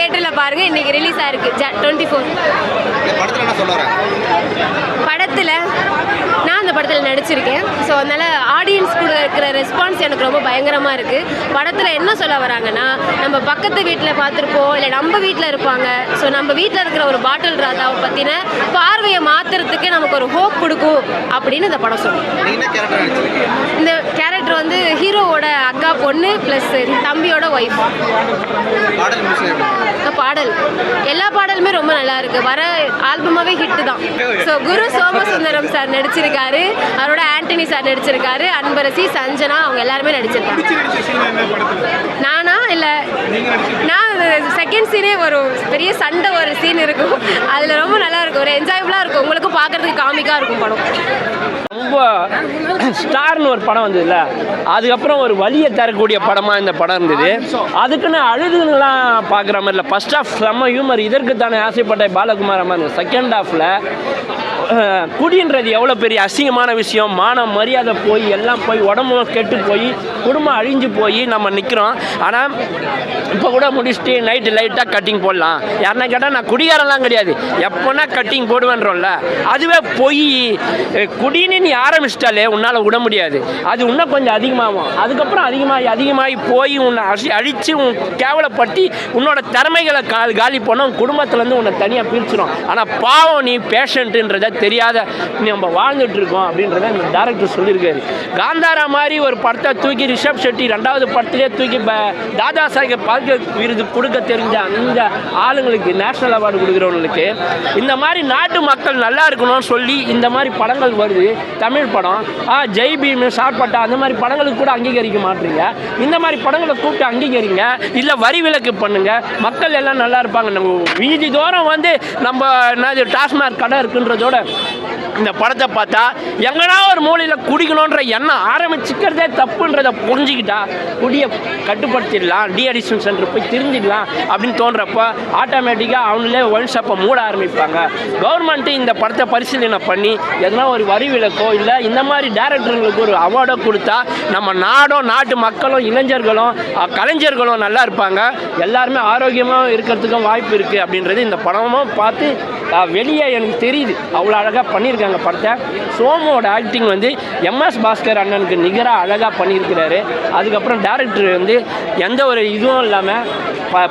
தியேட்டரில் பாருங்கள். இன்றைக்கி ரிலீஸ் ஆயிருக்கு 24. படத்தில் நான் அந்த படத்தில் நடிச்சிருக்கேன். ஸோ அதனால் ஆடியன்ஸ் கூட இருக்கிற ரெஸ்பான்ஸ் எனக்கு ரொம்ப பயங்கரமாக இருக்குது. படத்தில் என்ன சொல்ல வராங்கன்னா, நம்ம பக்கத்து வீட்டில் பார்த்துருப்போம், இல்லை நம்ம வீட்டில் இருப்பாங்க. ஸோ நம்ம வீட்டில் இருக்கிற ஒரு பாட்டில் ராதாவை பற்றின பார்வையை மாற்றுறதுக்கு நமக்கு ஒரு ஹோப் கொடுக்கும் அப்படின்னு இந்த படம் சொல்லுவோம். இந்த கேரக்டர் வந்து ஹீரோவோட அக்கா பொண்ணு ப்ளஸ் தம்பியோட ஒய்ஃப். பாடல் எல்லா பாடலுமே ரொம்ப நல்லா இருக்கு. வர ஆல்பமாவே ஹிட் தான். ஸோ குரு சோமசுந்தரம் சார் நடிச்சிருக்காரு, அவரோட ஆண்டனி சார் நடிச்சிருக்காரு, அன்பரசி, சஞ்சனா அவங்க எல்லாருமே நடிச்சிருக்காங்க. நானா இல்லை, நான் செகண்ட் சீனே ஒரு பெரிய சண்டை ஒரு சீன் இருக்கும். அதில் ரொம்ப நல்லா இருக்கும், ஒரு என்ஜாயபுளாக இருக்கும், உங்களுக்கும் பார்க்கறதுக்கு காமிக்காக இருக்கும் படம். ரொம்ப ஸ்டார்னு ஒரு படம் வந்ததுல, அதுக்கப்புறம் ஒரு வலியை தரக்கூடிய படமாக இந்த படம் இருந்தது. அதுக்குன்னு அழுதுலாம் பார்க்குற மாதிரி இல்லை. ஃபர்ஸ்ட் ஹாஃப் செம்ம ஹியூமர், இதற்கு தானே ஆசைப்பட்ட பாலகுமார் அம்மா. செகண்ட் ஹாஃபில் குடின்றது எவ்வளோ பெரிய அசிங்கமான விஷயம், மானம் மரியாதை போய் எல்லாம் போய் உடம்பு கெட்டு போய் குடும்பம் அழிஞ்சு போய் நம்ம நிற்கிறோம். ஆனால் இப்போ கூட முடிச்சுட்டு நைட்டு லைட்டாக கட்டிங் போடலாம். யாருன்னா கேட்டால் நான் குடிகாரெல்லாம் கிடையாது, எப்போனா கட்டிங் போடுவேன்றோம்ல, அதுவே போய் குடின்னு நீ ஆரம்பிச்சிட்டாலே உன்னால் விட முடியாது. அது இன்னும் கொஞ்சம் அதிகமாகும். அதுக்கப்புறம் அதிகமாகி போய் உன்னை அழித்து உன் கேவலப்பட்டு உன்னோட திறமைகளை காலி போனால் குடும்பத்துலேருந்து உன்னை தனியாக பிரிச்சிடும். ஆனால் பாவம் நீ பேஷண்ட்டுன்றதை தெரியாத நம்ம வாழ்ந்துட்டு இருக்கோம் அப்படின்றத இந்த டேரக்டர் சொல்லியிருக்காரு. காந்தாரா மாதிரி ஒரு படத்தை தூக்கி ரிஷப் ஷெட்டி 2வது படத்திலே தூக்கி தாதா சாஹேப் பால்கே விருது கொடுக்க தெரிஞ்ச அந்த ஆளுங்களுக்கு, நேஷனல் அவார்டு கொடுக்குறவங்களுக்கு, இந்த மாதிரி நாட்டு மக்கள் நல்லா இருக்கணும்னு சொல்லி இந்த மாதிரி படங்கள் வருது. தமிழ் படம் ஜெய் பீம், ஷார்ட்பட்டா அந்த மாதிரி படங்களுக்கு கூட அங்கீகரிக்க மாட்டீங்க. இந்த மாதிரி படங்களை கூப்பிட்டு அங்கீகரிங்க, இல்லை வரி விலக்கு பண்ணுங்க, மக்கள் எல்லாம் நல்லா இருப்பாங்க. நம்ம வீதி தோறும் வந்து நம்ம என்னது டாஸ்மாக் கடை இருக்குன்றதோட இந்த படத்தை பார்த்தா எங்கன்னா ஒரு மூலையில் குடிக்கணுன்ற எண்ணம் ஆரம்பிச்சுக்கிறதே தப்புன்றதை புரிஞ்சுக்கிட்டா குடியை கட்டுப்படுத்திடலாம், டி அடிக்ஷன் சென்டர் போய் திருந்திடலாம் அப்படின்னு தோன்றப்போ ஆட்டோமேட்டிக்காக அவங்களே ஒன் ஷாப்பை மூட ஆரம்பிப்பாங்க. கவர்மெண்ட்டு இந்த படத்தை பரிசீலனை பண்ணி எதனா ஒரு வரி விலக்கோ இல்லை இந்த மாதிரி டேரக்டர்களுக்கு ஒரு அவார்டோ கொடுத்தா நம்ம நாடும் நாட்டு மக்களும் இளைஞர்களும் கலைஞர்களும் நல்லா இருப்பாங்க, எல்லாருமே ஆரோக்கியமாக இருக்கிறதுக்கும் வாய்ப்பு இருக்குது அப்படின்றது இந்த படமும் பார்த்து வெளியே எனக்கு தெரியுது. அவ்வளோ அழகாக பண்ணியிருக்காங்க படத்தை. சோமோட ஆக்டிங் வந்து எம்எஸ் பாஸ்கர் அண்ணனுக்கு நிகராக அழகாக பண்ணியிருக்கிறாரு. அதுக்கப்புறம் டேரக்டர் வந்து எந்த ஒரு இதுவும் இல்லாமல்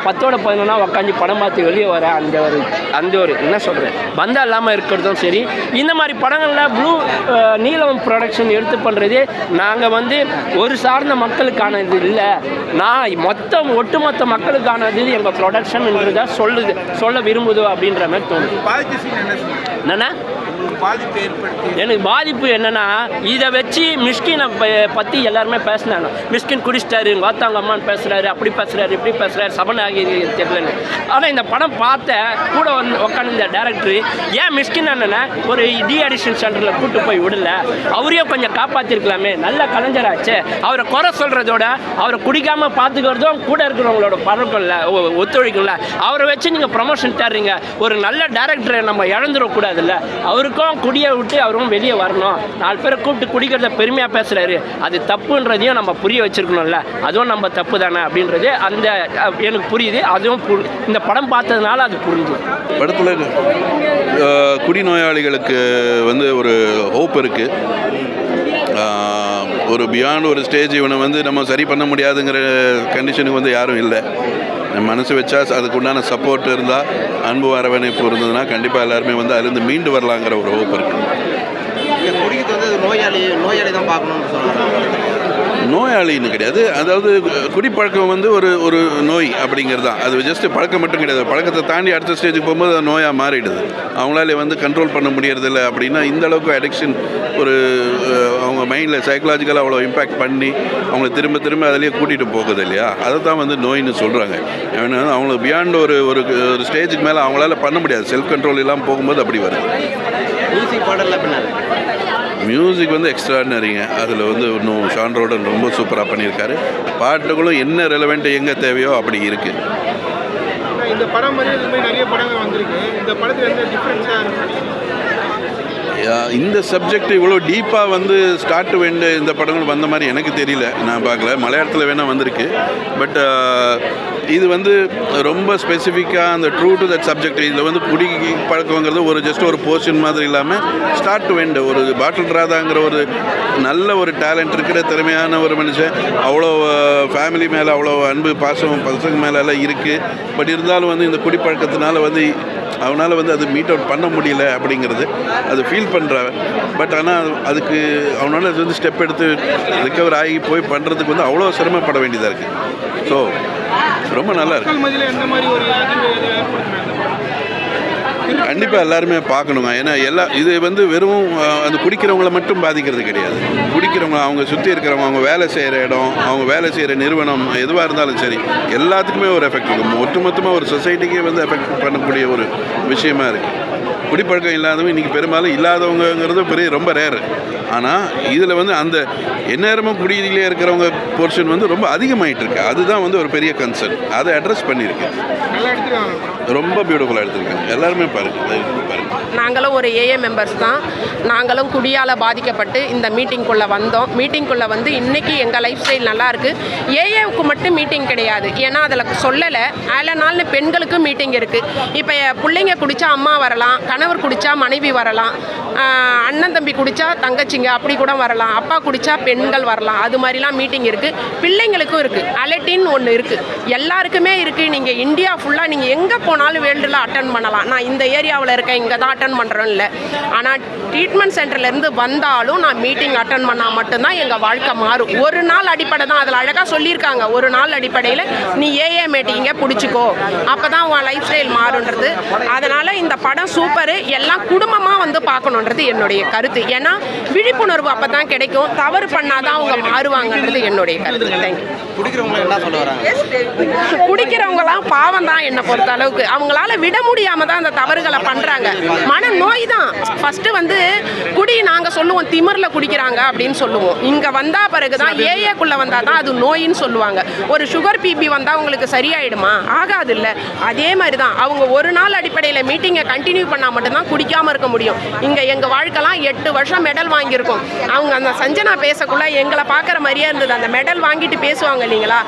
10ஓட 11 உட்காந்து படம் பார்த்து வெளியே வர அந்த ஒரு என்ன சொல்கிறேன் பந்தா இல்லாமல் இருக்கிறதும் சரி. இந்த மாதிரி படங்களில் ப்ளூ நீலம் ப்ரொடக்ஷன் எடுத்து பண்ணுறது நாங்கள் வந்து ஒரு சார்ந்த மக்களுக்கானது இல்லை, நான் ஒட்டுமொத்த மக்களுக்கானது எங்கள் ப்ரொடக்ஷன்ன்றதை சொல்ல விரும்புது அப்படின்ற மாதிரி தோணுது. என்னன்னா எனக்கு பாதிப்பு என்னன்னா, இதை வச்சு மிஸ்கினை பற்றி எல்லாருமே பேசினாங்க. மிஸ்கின் குடிச்சிட்டாரு, வாத்தாங்க அம்மான்னு பேசுகிறாரு, அப்படி பேசுகிறாரு, இப்படி பேசுகிறாரு, சபன் ஆகி தெரியலன்னு. ஆனால் இந்த படம் பார்த்த கூட உட்காந்து இந்த டேரக்டர் ஏன் மிஸ்கின் அண்ணனை ஒரு டி அடிக்ஷன் சென்டரில் கூப்பிட்டு போய் விடல, அவரையும் கொஞ்சம் காப்பாற்றிருக்கலாமே, நல்ல கலைஞராச்சு. அவரை குறை சொல்கிறதோட அவரை குடிக்காமல் பார்த்துக்கிறதும் கூட இருக்கிறவங்களோட பழக்கம்ல ஒத்துழைக்கும்ல, அவரை வச்சு நீங்கள் ப்ரமோஷன் தர்றீங்க. ஒரு நல்ல டேரக்டரை நம்ம இழந்துடக்கூடாதுல்ல, அவருக்கும் குடியை விட்டு அவரும் வெளியே வரணும். 4 பேரை கூப்பிட்டு குடிக்கிறத பெருமையாக பேசுகிறாரு, அது தப்புன்றதையும் நம்ம புரிய வச்சுருக்கணும்ல, அதுவும் நம்ம தப்பு தானே அப்படின்றது அந்த எனக்கு புரியுது. அதுவும் இந்த படம் பார்த்ததுனால அது புரிஞ்சு. படத்தில் குடிநோயாளிகளுக்கு வந்து ஒரு ஹோப் இருக்குது. ஒரு பியாண்ட் ஒரு ஸ்டேஜ் இவனை வந்து நம்ம சரி பண்ண முடியாதுங்கிற கண்டிஷனுக்கு வந்து யாரும் இல்லை. மனசு வச்சா அதுக்குண்டான சப்போர்ட் இருந்தால், அன்பு அரவணைப்பு இருந்ததுன்னா கண்டிப்பாக எல்லாருமே வந்து அதுலேருந்து மீண்டு வரலாங்கிற ஒரு ஹோப் இருக்குது. குடிக்கிறது வந்து நோயாளி தான் பார்க்கணும்னு சொல்லுவாங்க. நோயாளின்னு கிடையாது, அதாவது குடிப்பழக்கம் வந்து ஒரு நோய் அப்படிங்கிறது தான். அது ஜஸ்ட் பழக்கம் மட்டும் கிடையாது, பழக்கத்தை தாண்டி அடுத்த ஸ்டேஜுக்கு போகும்போது அது நோயாக மாறிடுது. அவங்களால வந்து கண்ட்ரோல் பண்ண முடியறதில்லை. அப்படின்னா இந்த அளவுக்கு அடிக்ஷன் ஒரு அவங்க மைண்டில் சைக்கலாஜிக்கலாக அவ்வளோ இம்பேக்ட் பண்ணி அவங்கள திரும்ப அதிலேயே கூட்டிகிட்டு போகுது இல்லையா, அதை தான் வந்து நோயின்னு சொல்கிறாங்க. ஏன்னா அவங்களுக்கு பியாண்ட் ஒரு ஸ்டேஜுக்கு மேலே அவங்களால பண்ண முடியாது, செல்ஃப் கண்ட்ரோல் இல்லாமல் போகும்போது அப்படி வருது. மியூசிக் வந்து எக்ஸ்ட்ராடினரிங்க. அதில் வந்து இன்னும் ஷான் ரோடன் ரொம்ப சூப்பராக பண்ணியிருக்காரு. பாட்டுகளும் என்ன ரெலவெண்ட் எங்கே தேவையோ அப்படி இருக்குது. இந்த படம் மாதிரி நிறைய படங்கள் வந்திருக்கு. இந்த படத்தில் எந்த டிஃப்ரென்ஸாக இருக்குது? இந்த சப்ஜெக்ட் இவ்வளோ டீப்பாக வந்து ஸ்டார்ட் டு இந்த படங்கள் வந்த மாதிரி எனக்கு தெரியல, நான் பார்க்கல. மலையாளத்தில் வேணால் வந்திருக்கு. பட் இது வந்து ரொம்ப ஸ்பெசிஃபிக்காக அந்த ட்ரூ டு தட் சப்ஜெக்ட். இதில் வந்து குடி பழக்கங்கிறது ஒரு ஜஸ்ட் ஒரு போர்ஷன் மாதிரி இல்லாமல் ஸ்டார்ட் டு எண்ட் ஒரு பாட்டில் ராதாங்கிற ஒரு நல்ல ஒரு டேலண்ட் இருக்கிற திறமையான ஒரு மனுஷன். அவ்வளோ ஃபேமிலி மேலே அவ்வளோ அன்பு பாசம் பசங்க மேலெல்லாம் இருக்குது. பட் இருந்தாலும் வந்து இந்த குடிப்பழக்கத்தினால வந்து அவனால் வந்து அது மீட் அவுட் பண்ண முடியல அப்படிங்கிறது அது ஃபீல் பண்ணுறான். பட் ஆனால் அதுக்கு அவனால் அது வந்து ஸ்டெப் எடுத்து ரிக்கவர் ஆகி போய் பண்ணுறதுக்கு வந்து அவ்வளோ சிரமப்பட வேண்டியதாக இருக்குது. ஸோ ரொம்ப நல்லா இருக்கு. மக்கள் மத்தியில் எந்த மாதிரி ஒரு அதிர்வு ஏற்படுத்தினாங்க? கண்டிப்பாக எல்லாருமே பார்க்கணுங்க. ஏன்னா இது வந்து வெறும் அந்த குடிக்கிறவங்கள மட்டும் பாதிக்கிறது கிடையாது. குடிக்கிறவங்க, அவங்க சுற்றி இருக்கிறவங்க, அவங்க வேலை செய்கிற இடம், அவங்க வேலை செய்கிற நிறுவனம், எதுவாக இருந்தாலும் சரி எல்லாத்துக்குமே ஒரு எஃபெக்ட் இருக்கும். ஒட்டுமொத்தமாக ஒரு சொசைட்டிக்கே வந்து எஃபெக்ட் பண்ணக்கூடிய ஒரு விஷயமா இருக்குது. குடிப்பழக்கம் இல்லாதவங்க இன்றைக்கி பெரும்பாலும் இல்லாதவங்கிறது பெரிய ரொம்ப ரேரு. ஆனால் இதில் வந்து அந்த எந்நேரமும் குடியிலே இருக்கிறவங்க போர்ஷன் வந்து ரொம்ப அதிகமாகிட்டு இருக்கு. அதுதான் வந்து ஒரு பெரிய கன்சர்ன். அதை அட்ரஸ் பண்ணியிருக்கு. நல்லா எடுத்துருக்காங்க. ரொம்ப பியூட்டிஃபுல்லாக எடுத்துருக்காங்க. எல்லாருமே பாருங்கள். நாங்களும் ஒரு ஏஏ மெம்பர்ஸ் தான். நாங்களும் குடியால் பாதிக்கப்பட்டு இந்த மீட்டிங்குள்ளே வந்தோம். மீட்டிங்குள்ளே வந்து இன்றைக்கி எங்கள் லைஃப் ஸ்டைல் நல்லாயிருக்கு. ஏஏவுக்கு மட்டும் மீட்டிங் கிடையாது, ஏன்னா அதில் சொல்லலை. நாள்னு பெண்களுக்கும் மீட்டிங் இருக்குது. இப்போ பிள்ளைங்க குடித்தா அம்மா வரலாம், கணவர் குடித்தா மனைவி வரலாம், அண்ணன் தம்பி குடித்தா தங்கச்சிங்க அப்படி கூட வரலாம், அப்பா குடித்தா பெண்கள் வரலாம். அது மாதிரிலாம் மீட்டிங் இருக்குது. பிள்ளைங்களுக்கும் இருக்குது. அலட்டின்னு ஒன்று இருக்குது, எல்லாருக்குமே இருக்குது. நீங்கள் இந்தியா ஃபுல்லாக நீங்கள் எங்கே போனாலும் வேர்ல்டில் அட்டன் பண்ணலாம். நான் இந்த ஏரியாவில் இருக்கேன், இங்கே தான் அட்டன் பண்ணுறேன்னு இல்லை. ஆனால் ட்ரீட்மெண்ட் சென்டர்லேருந்து வந்தாலும் நான் மீட்டிங் அட்டன் பண்ணால் மட்டும்தான் எங்கள் வாழ்க்கை மாறும். ஒரு நாள் அடிப்படை தான், அதில் அழகாக சொல்லியிருக்காங்க. ஒரு நாள் அடிப்படையில் நீ ஏஏ மீட்டிங்கை பிடிச்சிக்கோ, அப்போ தான் உன் லைஃப் ஸ்டைல் மாறுன்றது. அதனால் இந்த படம் சூப்பரு. எல்லாம் குடும்பமாக வந்து பார்க்கணுன்றது என்னுடைய கருத்து. ஏன்னா விழிப்புணர்வு அப்போ தான் கிடைக்கும். தவறு பண்ணாதான் அவங்க மாறுவாங்கன்றது என்னுடைய கருத்து. தேங்க்யூ. குடிக்கிறவங்க என்ன சொல்ல வராங்க? குடிக்கிறவங்களாம் பாவம் தான் என்னை பொறுத்த அளவுக்கு. அவங்களால விட முடியாமல் தான் அந்த தவறுகளை பண்ணுறாங்க. மன நோய் தான் ஃபஸ்ட்டு வந்து குடி. நாங்கள் சொல்லுவோம் திமிரில் குடிக்கிறாங்க அப்படின்னு சொல்லுவோம். இங்கே வந்தால் பிறகு தான் ஏஏக்குள்ளே வந்தால் தான் அது நோயின்னு சொல்லுவாங்க. ஒரு சுகர் பிபி வந்தால் உங்களுக்கு சரியாயிடுமா? ஆகாது இல்லை. அதே மாதிரி தான் அவங்க ஒரு நாள் அடிப்படையில் மீட்டிங்கை கண்டினியூ பண்ணால் மட்டும்தான் குடிக்காமல் இருக்க முடியும். இங்கே எங்கள் வாழ்க்கைலாம் 8 வருஷம் மெடல் வாங்கியிருக்கோம். அவங்க அந்த சஞ்சனா பேசக்குள்ள எங்களை பார்க்குற மாதிரியே இருந்தது. அந்த மெடல் வாங்கிட்டு பேசுவாங்க இல்லைங்களா,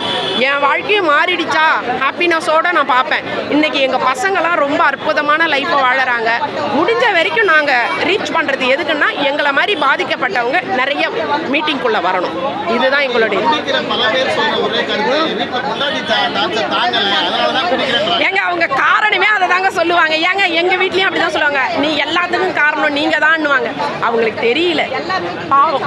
என் வாழ்க்கையும் மாறிடுச்சா ஹாப்பினஸோடு நான் பார்ப்பேன். இன்றைக்கி எங்கள் பசங்களாம் ரொம்ப அற்புதமான லைஃப்பை வாழறாங்க. முடிஞ்ச வரைக்கும் நாங்கள் ரீச் பண்ணுறது எதுக்குன்னா எங்களை மாதிரி பாதிக்கப்பட்டவங்க நிறைய மீட்டிங்குள்ளே வரணும். இதுதான் எங்களுடைய. ஏங்க அவங்க காரணமே அதை தாங்க சொல்லுவாங்க. ஏங்க எங்கள் வீட்லேயும் அப்படி தான் சொல்லுவாங்க, நீ எல்லாத்துக்கும் காரணம் நீங்கள் தான்னுவாங்க. அவங்களுக்கு தெரியல. பாவம்.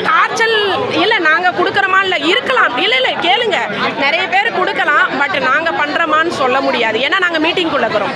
டார்ச்சல் இல்லை, நாங்கள் கொடுக்குறோமா இல்லை இருக்கலாம். இல்லை இல்லை கேளுங்க, நிறைய பேர் கொடுக்கலாம். பட் நாங்கள் பண்ணுறோமான்னு சொல்ல முடியாது. ஏன்னா நாங்கள் மீட்டிங்குள்ளே இருக்கிறோம்.